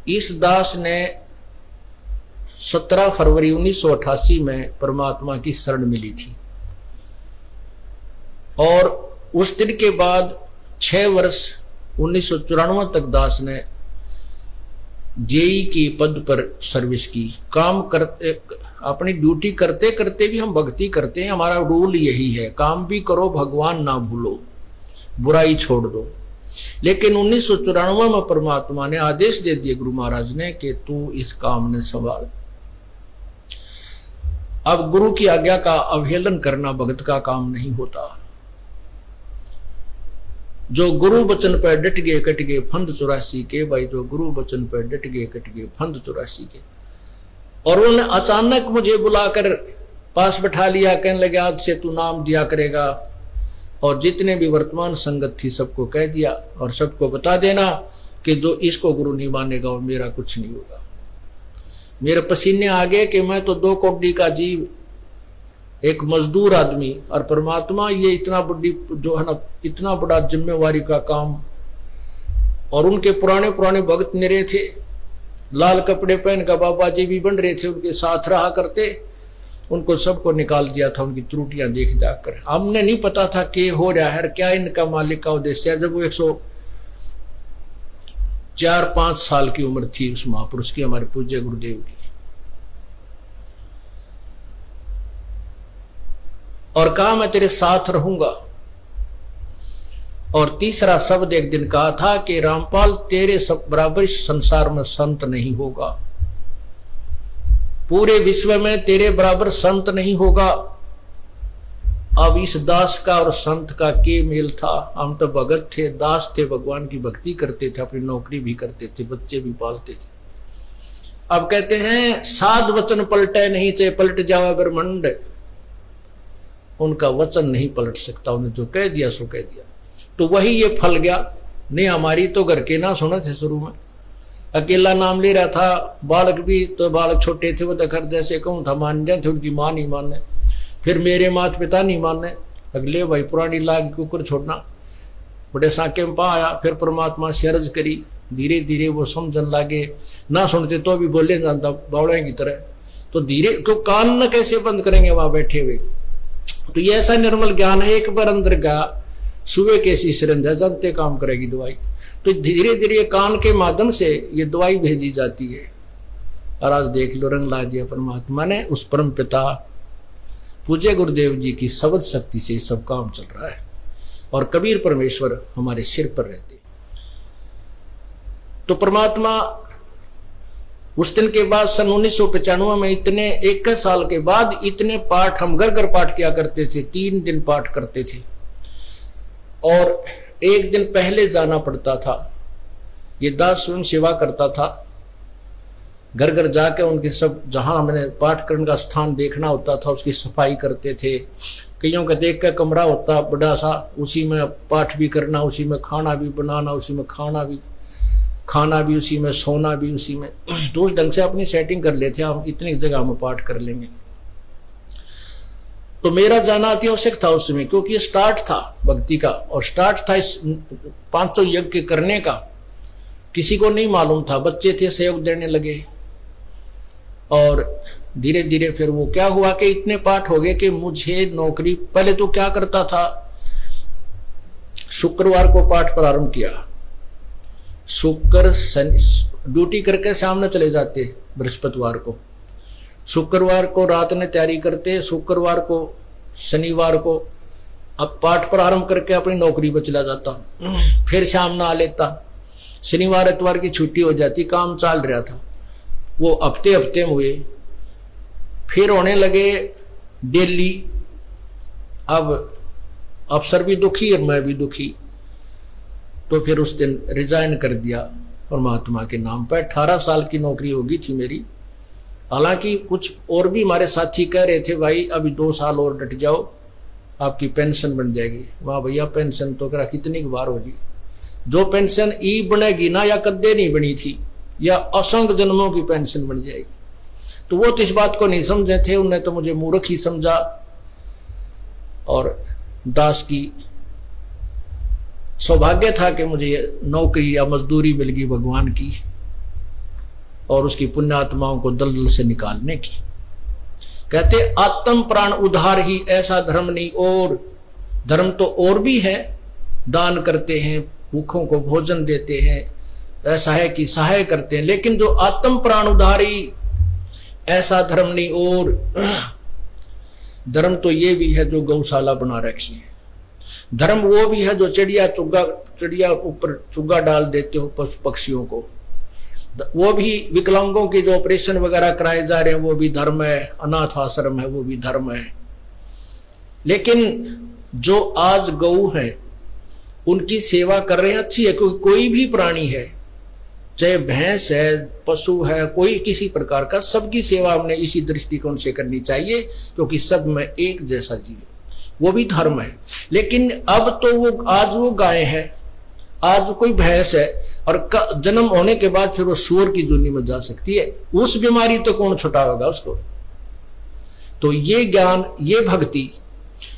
इस दास ने 17 फरवरी 1988 में परमात्मा की शरण मिली थी और उस दिन के बाद 6 वर्ष 1994 तक दास ने जेई के पद पर सर्विस की। काम करते, अपनी ड्यूटी करते करते भी हम भक्ति करते हैं। हमारा रूल यही है, काम भी करो, भगवान ना भूलो, बुराई छोड़ दो। लेकिन 1994 में परमात्मा ने आदेश दे दिए गुरु महाराज ने कि तू इस काम ने संभाल। अब गुरु की आज्ञा का अवहेलन करना भगत का काम नहीं होता। जो गुरु वचन पर डट गए कट गए फंद 84 के। भाई जो गुरु वचन पर डट गए कट गए फंद 84 के। और उन्होंने अचानक मुझे बुलाकर पास बैठा लिया, कहने लगे आज से तू नाम दिया करेगा। और जितने भी वर्तमान संगत थी सबको कह दिया और सबको बता देना कि जो इसको गुरु नहीं मानेगा और मेरा कुछ नहीं होगा। मेरे पसीने आ गए कि मैं तो 2 कौड़ी का जीव, एक मजदूर आदमी, और परमात्मा ये इतना बड़ी जो है ना, इतना बड़ा जिम्मेवारी का काम। और उनके पुराने पुराने भक्त मेरे थे, लाल कपड़े पहन कर बाबा जी भी बन रहे थे, उनके साथ रहा करते। उनको सबको निकाल दिया था उनकी त्रुटियां देख जाकर। हमने नहीं पता था कि हो रहा है, क्या इनका मालिक का उद्देश्य है। जब वो 104-5 साल की उम्र थी उस महापुरुष की, हमारे पूज्य गुरुदेव की, और कहा मैं तेरे साथ रहूंगा। और तीसरा शब्द एक दिन कहा था कि रामपाल तेरे सब बराबर इस संसार में संत नहीं होगा, पूरे विश्व में तेरे बराबर संत नहीं होगा। अब इस दास का और संत का के मेल था। हम तो भगत थे, दास थे, भगवान की भक्ति करते थे, अपनी नौकरी भी करते थे, बच्चे भी पालते थे। अब कहते हैं साध वचन पलटे नहीं, चाहे पलट जावे ब्रह्मंड। उनका वचन नहीं पलट सकता, उन्हें जो कह दिया सो कह दिया। तो वही ये फल गया। नहीं हमारी तो घर के ना सुने थे, शुरू में अकेला नाम ले रहा था। बालक भी तो बालक छोटे थे, वो तो घर जैसे कहूँ था मान जाते, उनकी माँ नहीं मानने, फिर मेरे माता पिता नहीं मानने। अगले भाई पुरानी लाग कुकर छोड़ना, बड़े साके में पा आया। फिर परमात्मा से अर्ज करी, धीरे धीरे वो समझन लागे। ना सुनते तो भी बोले जानता बावड़े की तरह। तो धीरे क्यों कान न कैसे बंद करेंगे वहां बैठे हुए। तो ये ऐसा निर्मल ज्ञान है, एक बार अंदर गया सुबह कैसी सिरंज है, जानते काम करेगी दवाई। तो धीरे धीरे कान के माध्यम से ये दवाई भेजी जाती है। और आज देख लो रंग ला दिया परमात्मा ने। उस परम पिता पूज्य गुरुदेव जी की शब्द शक्ति से सब काम चल रहा है। और कबीर परमेश्वर हमारे सिर पर रहते। तो परमात्मा उस दिन के बाद सन 1995 में इतने 21 साल के बाद इतने पाठ हम घर घर पाठ किया करते थे। 3 दिन पाठ करते थे और एक दिन पहले जाना पड़ता था। ये दास स्वयं सेवा करता था, घर घर जाके उनके सब जहां हमने पाठ करने का स्थान देखना होता था उसकी सफाई करते थे। कईयों का देख कर कमरा होता बड़ा सा, उसी में पाठ भी करना, उसी में खाना भी बनाना, उसी में खाना भी उसी में, सोना भी उसी में। तो उस ढंग से अपनी सेटिंग कर लेते हम, इतनी जगह में पाठ कर लेंगे। तो मेरा जाना अति आवश्यक था उस समय, क्योंकि ये स्टार्ट था भक्ति का और स्टार्ट था इस 500 यज्ञ करने का। किसी को नहीं मालूम था, बच्चे थे सहयोग देने लगे। और धीरे धीरे फिर वो क्या हुआ कि इतने पाठ हो गए कि मुझे नौकरी, पहले तो क्या करता था, शुक्रवार को पाठ प्रारंभ किया। शुक्र ड्यूटी करके सामने चले जाते बृहस्पतिवार को, शुक्रवार को रात में तैयारी करते, शुक्रवार को शनिवार को अब पाठ प्रारंभ करके अपनी नौकरी पर चला जाता, फिर शाम ना आ लेता। शनिवार इतवार की छुट्टी हो जाती, काम चल रहा था। वो हफ्ते में हुए, फिर होने लगे डेली। अब अफसर भी दुखी और मैं भी दुखी। तो फिर उस दिन रिजाइन कर दिया परमात्मा के नाम पर। 18 साल की नौकरी होगी थी मेरी। हालांकि कुछ और भी हमारे साथी कह रहे थे भाई अभी 2 साल और डट जाओ, आपकी पेंशन बन जाएगी। वाह भैया, पेंशन तो करा कितनी बार होगी। जो पेंशन ई बनेगी ना, या कद्दे नहीं बनी थी, या असंख्य जन्मों की पेंशन बन जाएगी। तो वो तो इस बात को नहीं समझे थे, उन्हें तो मुझे मूर्ख ही समझा। और दास की सौभाग्य था कि मुझे नौकरी या मजदूरी मिल गई भगवान की। और उसकी पुण्यात्माओं को दलदल से निकालने की। कहते आत्म प्राण उद्धार ही ऐसा धर्म नहीं, और धर्म तो और भी है, दान करते हैं, भूखों को भोजन देते हैं, ऐसा है कि सहाय करते हैं, लेकिन जो आत्म प्राण उद्धारी ऐसा धर्म नहीं। और धर्म तो ये भी है जो गौशाला बना रखी है, धर्म वो भी है जो चिड़िया ऊपर चुग्गा डाल देते हो पशु पक्षियों को, वो भी विकलांगों के जो ऑपरेशन वगैरह कराए जा रहे हैं वो भी धर्म है, अनाथ आश्रम है वो भी धर्म है। लेकिन जो आज गौ है उनकी सेवा कर रहे हैं, अच्छी है, क्योंकि कोई भी प्राणी है, चाहे भैंस है, पशु है, कोई किसी प्रकार का, सबकी सेवा हमने इसी दृष्टिकोण से करनी चाहिए, क्योंकि सब में एक जैसा जीव, वो भी धर्म है। लेकिन अब तो वो आज वो गाय है, आज कोई भैंस है, और जन्म होने के बाद फिर वो सूअर की जोनी में जा सकती है, उस बीमारी तो कौन छुटाएगा उसको। तो ये ज्ञान, ये भक्ति,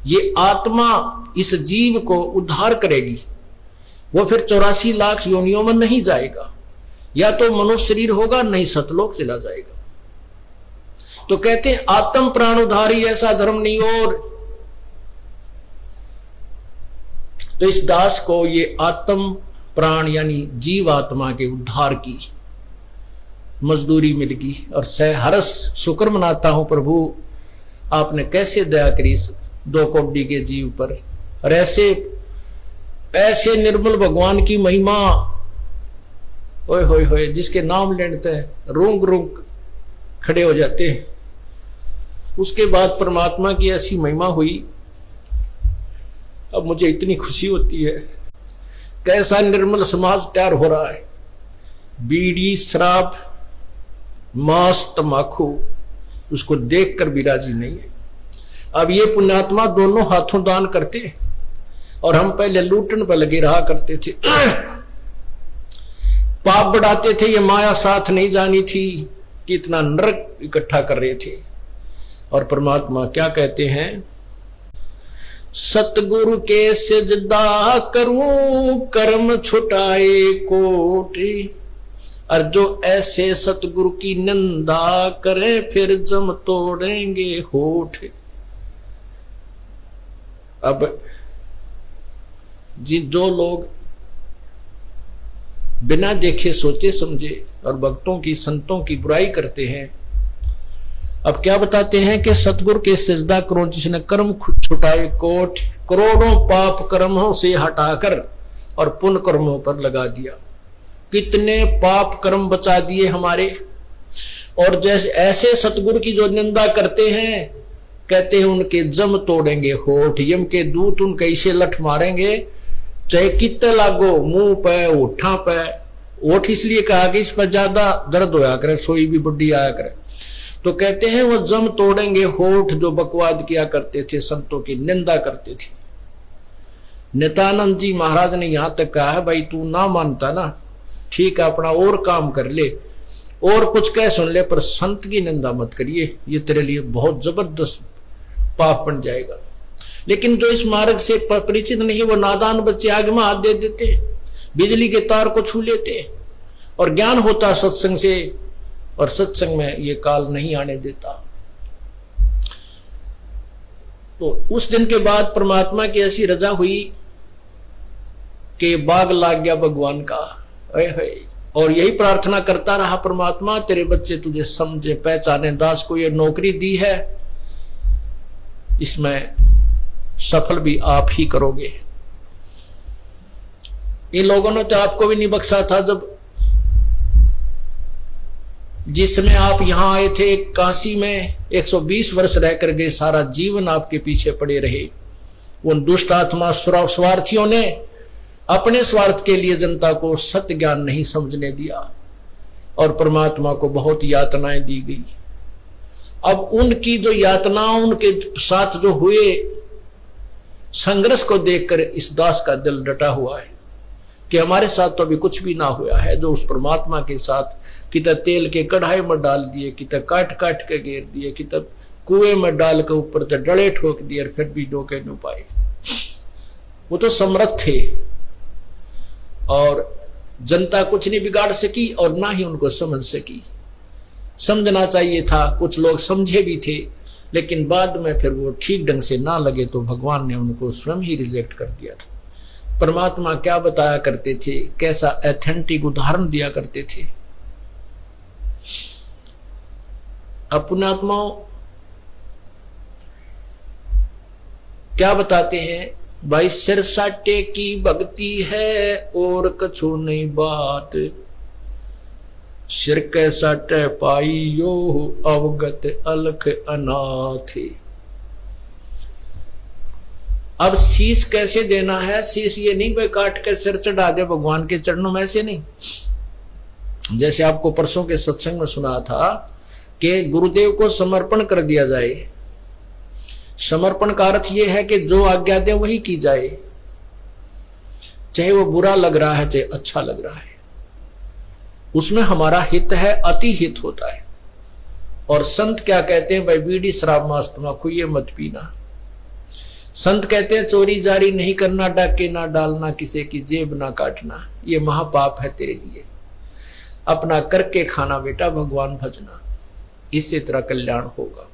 ये आत्मा इस जीव को उद्धार करेगी। वो फिर 84 लाख योनियों में नहीं जाएगा, या तो मनुष्य शरीर होगा, नहीं सतलोक चला जाएगा। तो कहते हैं आत्म प्राण उद्धारी ऐसा धर्म नहीं। और तो इस दास को ये आत्म प्राण यानी जीव आत्मा के उद्धार की मजदूरी मिल गई, और हरस शुक्र मनाता हूं प्रभु, आपने कैसे दया करी 2 कौड़ी के जीव पर, और ऐसे निर्मल भगवान की महिमा, ओए होए होए, जिसके नाम लेते हैं रूंग रूंग खड़े हो जाते हैं। उसके बाद परमात्मा की ऐसी महिमा हुई, अब मुझे इतनी खुशी होती है। कैसा निर्मल समाज तैयार हो रहा है, बीड़ी शराब मांस तमाकू उसको देखकर भी राजी नहीं है। अब ये पुण्यात्मा दोनों हाथों दान करते, और हम पहले लूटन पर लगे रहा करते थे, पाप बढ़ाते थे, ये माया साथ नहीं जानी थी कि इतना नरक इकट्ठा कर रहे थे। और परमात्मा क्या कहते हैं, सतगुरु के सिजदा करूं कर्म छुटाए कोटि, और जो ऐसे सतगुरु की निंदा करे फिर जम तोड़ेंगे होठ। अब जो लोग बिना देखे सोचे समझे और भक्तों की संतों की बुराई करते हैं, अब क्या बताते हैं कि सतगुरु के सिजदा करो जिसने कर्म छुटाए कोट, करोड़ों पाप कर्मों से हटाकर और पुण्य कर्मों पर लगा दिया। कितने पाप कर्म बचा दिए हमारे। और जैसे ऐसे सतगुरु की जो निंदा करते हैं, कहते हैं उनके जम तोड़ेंगे होठ, यम के दूत उनके इसे लठ मारेंगे, चाहे कितने लागो, मुंह पे होठा पे। होठ इसलिए कहा कि इस पर ज्यादा दर्द होया करे, सोई भी बुढ़ी आया करे। तो कहते हैं वो जम तोड़ेंगे होठ जो बकवाद किया करते थे, संतों की निंदा करते थे। नित्यानंद जी महाराज ने यहां तक कहा है, भाई तू ना मानता ना, ठीक है अपना और काम कर ले और कुछ कह सुन ले, पर संत की निंदा मत करिए, ये तेरे लिए बहुत जबरदस्त पाप बन जाएगा। लेकिन जो इस मार्ग से परिचित नहीं, वो नादान बच्चे आगे में हाथ दे देते, बिजली के तार को छू लेते, और ज्ञान होता सत्संग से, और सत्संग में ये काल नहीं आने देता। तो उस दिन के बाद परमात्मा की ऐसी रजा हुई कि बाग लाग गया भगवान का। और यही प्रार्थना करता रहा, परमात्मा तेरे बच्चे तुझे समझे पहचाने, दास को ये नौकरी दी है, इसमें सफल भी आप ही करोगे। इन लोगों ने तो आपको भी नहीं बख्शा था, जब जिस समय आप यहां आए थे काशी में 120 वर्ष रहकर गए, सारा जीवन आपके पीछे पड़े रहे। उन दुष्ट आत्मा स्वार्थियों ने अपने स्वार्थ के लिए जनता को सत्य ज्ञान नहीं समझने दिया, और परमात्मा को बहुत यातनाएं दी गई। अब उनकी जो यातनाओं, उनके साथ जो हुए संघर्ष को देखकर इस दास का दिल डटा हुआ है कि हमारे साथ तो अभी कुछ भी ना हुआ है। जो उस परमात्मा के साथ कितना तेल के कढ़ाई में डाल दिए, कितना काट काट के घेर दिए, कितना कुएं में डाल के ऊपर से डले ठोक दिए, फिर भी डोके न पाए। वो तो समर्थ थे, और जनता कुछ नहीं बिगाड़ सकी और ना ही उनको समझ सकी। समझना चाहिए था, कुछ लोग समझे भी थे, लेकिन बाद में फिर वो ठीक ढंग से ना लगे तो भगवान ने उनको स्वयं ही रिजेक्ट कर दिया था। परमात्मा क्या बताया करते थे, कैसा ऑथेंटिक उदाहरण दिया करते थे। अपनात्माओं क्या बताते हैं, भाई सिर साटे की भक्ति है और कछु नहीं बात, सिर के साटे पाई यो अवगत अलख अनाथ। अब शीश कैसे देना है, शीश ये नहीं भाई काट के सिर चढ़ा दे भगवान के चरणों में, ऐसे नहीं। जैसे आपको परसों के सत्संग में सुना था कि गुरुदेव को समर्पण कर दिया जाए। समर्पण का अर्थ यह है कि जो आज्ञा दे वही की जाए, चाहे वो बुरा लग रहा है चाहे अच्छा लग रहा है, उसमें हमारा हित है, अति हित होता है। और संत क्या कहते हैं, भाई बीड़ी शराब मांस तम्बाकू ये मत पीना। संत कहते हैं चोरी जारी नहीं करना, डाके ना डालना, किसी की जेब ना काटना, ये महापाप है तेरे लिए। अपना करके खाना बेटा, भगवान भजना, इससे तेरा कल्याण होगा।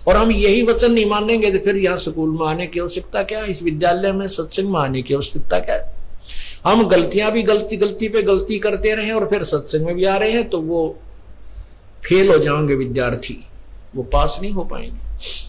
और हम यही वचन नहीं मानेंगे तो फिर यहाँ स्कूल में आने की आवश्यकता क्या है, इस विद्यालय में सत्संग में आने की आवश्यकता क्या है। हम गलतियां भी गलती पे गलती करते रहे और फिर सत्संग में भी आ रहे हैं तो वो फेल हो जाएंगे विद्यार्थी, वो पास नहीं हो पाएंगे।